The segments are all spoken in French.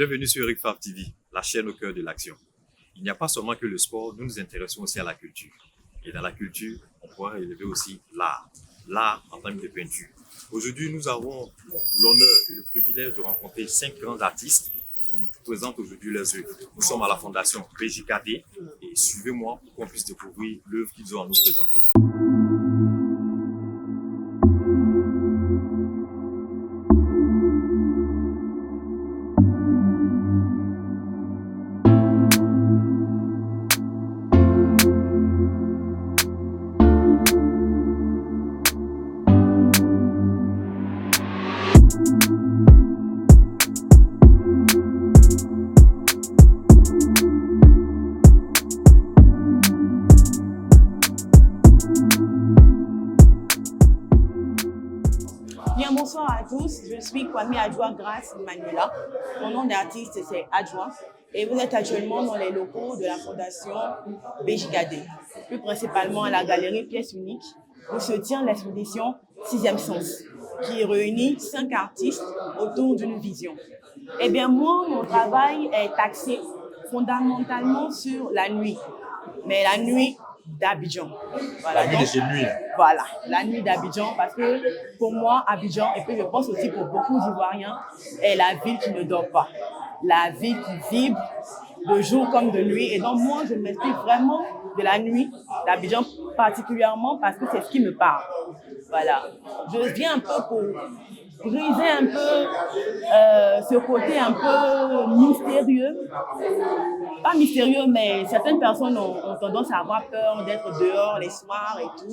Bienvenue sur Eric Favre TV, la chaîne au cœur de l'action. Il n'y a pas seulement que le sport, nous nous intéressons aussi à la culture. Et dans la culture, on pourra élever aussi l'art en termes de peinture. Aujourd'hui, nous avons l'honneur et le privilège de rencontrer 5 grands artistes qui présentent aujourd'hui leurs œuvres. Nous sommes à la fondation BJKD et suivez-moi pour qu'on puisse découvrir l'œuvre qu'ils ont à nous présenter. Bien, bonsoir à tous. Je suis Kwame Adjoa Grace Manuela. Mon nom d'artiste, c'est Adjoa. Et vous êtes actuellement dans les locaux de la fondation BJKD, plus principalement à la galerie Pièce Unique, où se tient l'exposition Sixième Sens, qui réunit 5 artistes autour d'une vision. Eh bien, moi, mon travail est axé fondamentalement sur la nuit, mais la nuit d'Abidjan. Voilà, La nuit de chez lui. Voilà, la nuit d'Abidjan, parce que pour moi, Abidjan, et puis je pense aussi pour beaucoup d'Ivoiriens, est la ville qui ne dort pas, la ville qui vibre de jour comme de nuit. Et donc moi, je m'inspire vraiment de la nuit d'Abidjan, particulièrement parce que c'est ce qui me parle. Voilà, je viens un peu pour briser un peu ce côté un peu mystérieux. Pas mystérieux, mais certaines personnes ont tendance à avoir peur d'être dehors les soirs et tout.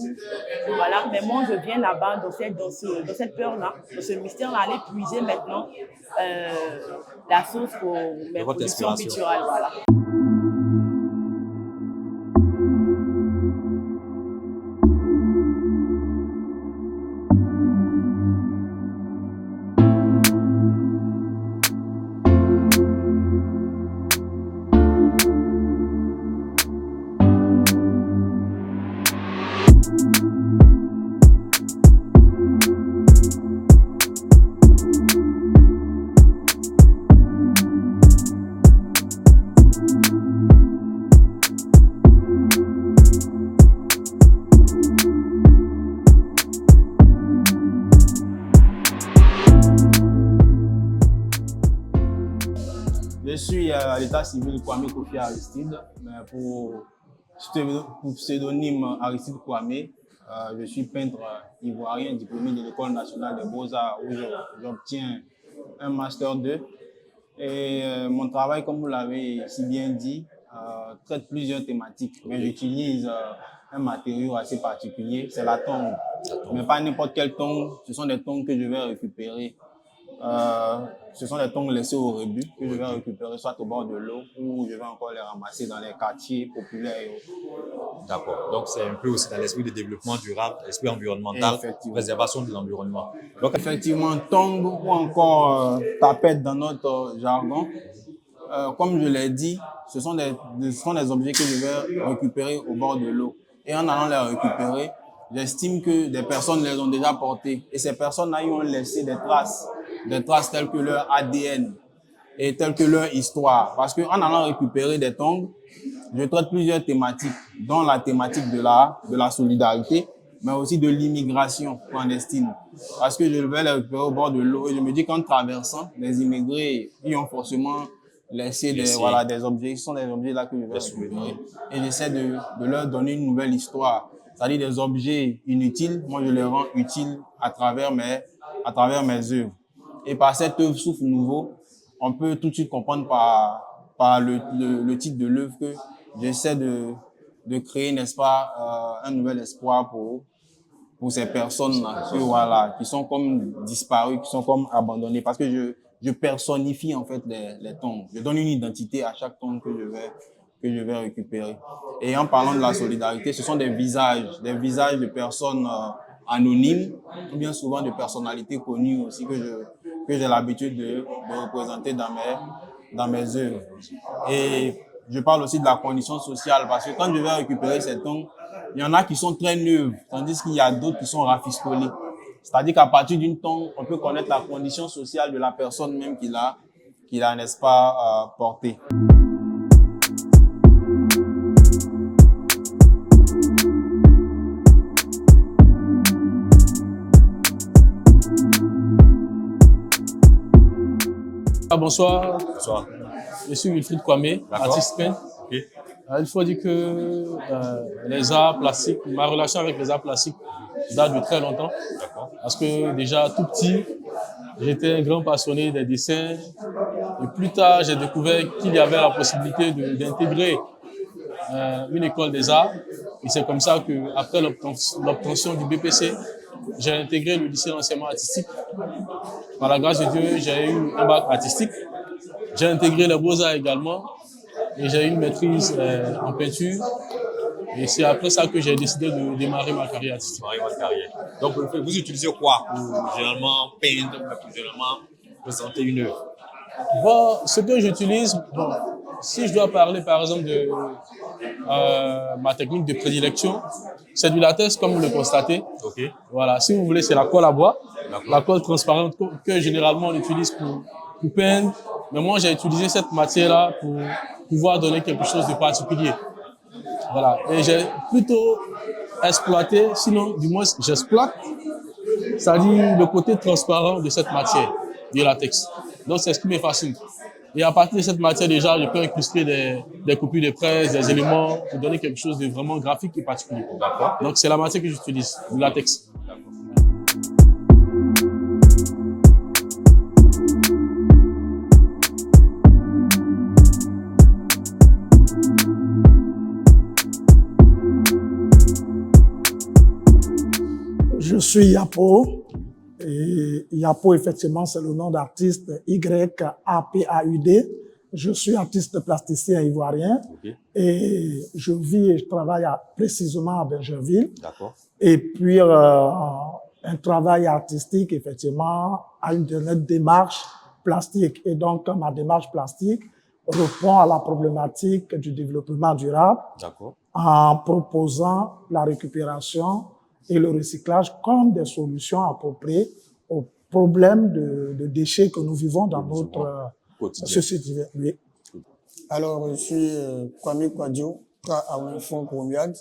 Voilà, mais moi, je viens là-bas dans cette peur-là, dans ce mystère-là, aller puiser maintenant la source pour mes productions picturales. Voilà. Je suis à l'état civil Kwame Kofi Aristide, mais pour pseudonyme Aristide Kwame, je suis peintre ivoirien diplômé de l'École nationale des beaux-arts où j'obtiens un master 2. Et mon travail, comme vous l'avez si bien dit, traite plusieurs thématiques, mais j'utilise un matériau assez particulier, c'est la tongue. Mais pas n'importe quelle tongue, ce sont des tongues que je vais récupérer. Ce sont des tongs laissés au rebut que je vais récupérer soit au bord de l'eau ou je vais encore les ramasser dans les quartiers populaires et autres. D'accord. Donc, c'est un peu aussi dans l'esprit de développement durable, l'esprit environnemental, préservation de l'environnement. Donc, effectivement, tong ou encore tapette dans notre jargon, comme je l'ai dit, ce sont des objets que je vais récupérer au bord de l'eau. Et en allant les récupérer, j'estime que des personnes les ont déjà portés. Et ces personnes-là, ils ont laissé des traces telles que leur ADN et telles que leur histoire. Parce qu'en allant récupérer des tongs, je traite plusieurs thématiques, dont la thématique de la solidarité, mais aussi de l'immigration clandestine. Parce que je vais les récupérer au bord de l'eau et je me dis qu'en traversant, les immigrés, ils ont forcément laissé des objets. Ce sont des objets là que je vais récupérer. Et j'essaie de leur donner une nouvelle histoire. C'est-à-dire des objets inutiles, moi je les rends utiles à travers mes œuvres. Et par cette œuvre Souffle Nouveau, on peut tout de suite comprendre par le titre de l'œuvre que j'essaie de créer, n'est-ce pas, un nouvel espoir pour ces personnes-là, qui sont comme disparues, qui sont comme abandonnées. Parce que je personnifie en fait les tongs. Je donne une identité à chaque tong que je vais récupérer. Et en parlant de la solidarité, ce sont des visages de personnes anonymes, ou bien souvent de personnalités connues aussi que j'ai l'habitude de représenter dans mes œuvres. Et je parle aussi de la condition sociale parce que quand je vais récupérer ces tongs, il y en a qui sont très neuves, tandis qu'il y a d'autres qui sont rafistolées. C'est-à-dire qu'à partir d'une tongue, on peut connaître la condition sociale de la personne même qui qu'il a, n'est-ce pas, porté. Bonsoir, Bonsoir. je suis Wilfried Kwame, artiste peintre. Ok. Il faut dire que les arts plastiques, ma relation avec les arts plastiques date de très longtemps. D'accord. Parce que déjà tout petit, j'étais un grand passionné des dessins. Et plus tard, j'ai découvert qu'il y avait la possibilité d'intégrer une école des arts. Et c'est comme ça qu'après l'obtention du BPC, j'ai intégré le lycée d'enseignement artistique. Par la grâce de Dieu, j'ai eu un bac artistique. J'ai intégré les beaux-arts également. Et j'ai eu une maîtrise en peinture. Et c'est après ça que j'ai décidé de démarrer ma carrière artistique. Donc, vous utilisez quoi pour généralement peindre, pour généralement présenter une œuvre? Bon, ce que j'utilise, bon, si je dois parler par exemple de ma technique de prédilection, c'est du latex comme vous le constatez. Ok. Voilà, si vous voulez, c'est la colle à bois, D'accord. la colle transparente que généralement on utilise pour peindre. Mais moi, j'ai utilisé cette matière-là pour pouvoir donner quelque chose de particulier. Voilà, et j'ai plutôt exploité, sinon du moins j'exploite, c'est-à-dire le côté transparent de cette matière, du latex. Donc c'est ce qui me fascine. Et à partir de cette matière déjà, je peux incruster des copies de presse, des éléments pour donner quelque chose de vraiment graphique et particulier. D'accord. Donc c'est la matière que j'utilise, du latex. Je suis Yapo. Et Yapo, effectivement, c'est le nom d'artiste Y-A-P-A-U-D. Je suis artiste plasticien ivoirien. Ok. Et je vis et je travaille précisément à Bergerville. D'accord. Et puis, un travail artistique, effectivement, a une démarche plastique. Et donc, ma démarche plastique répond à la problématique du développement durable D'accord. en proposant la récupération et le recyclage comme des solutions appropriées aux problèmes de déchets que nous vivons dans notre société. Oui. Alors, je suis Kwame Kwadio, Awinfon Koumiad,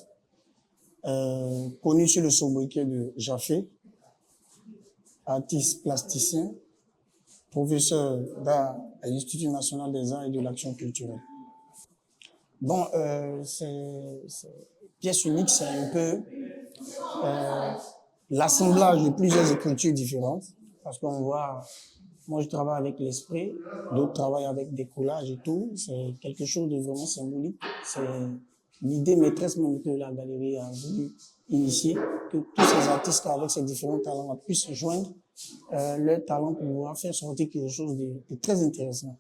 connu sur le sobriquet de Jafé, artiste plasticien, professeur d'art à l'Institut national des arts et de l'action culturelle. Bon, pièce unique, c'est un peu l'assemblage de plusieurs écritures différentes, parce qu'on voit, moi je travaille avec l'esprit, d'autres travaillent avec des collages et tout, c'est quelque chose de vraiment symbolique, c'est l'idée maîtresse même que la galerie a voulu initier, que tous ces artistes avec ces différents talents puissent joindre leurs talents pour pouvoir faire sortir quelque chose de très intéressant,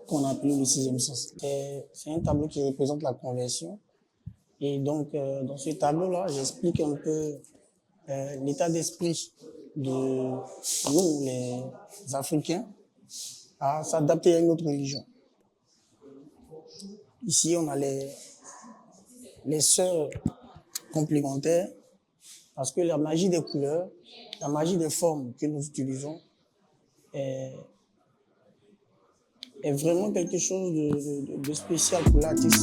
qu'on a appelé le sixième sens. C'est un tableau qui représente la conversion. Et donc, dans ce tableau-là, j'explique un peu l'état d'esprit de nous, les Africains, à s'adapter à une autre religion. Ici, on a les sœurs complémentaires, parce que la magie des couleurs, la magie des formes que nous utilisons est vraiment quelque chose de spécial pour l'artiste.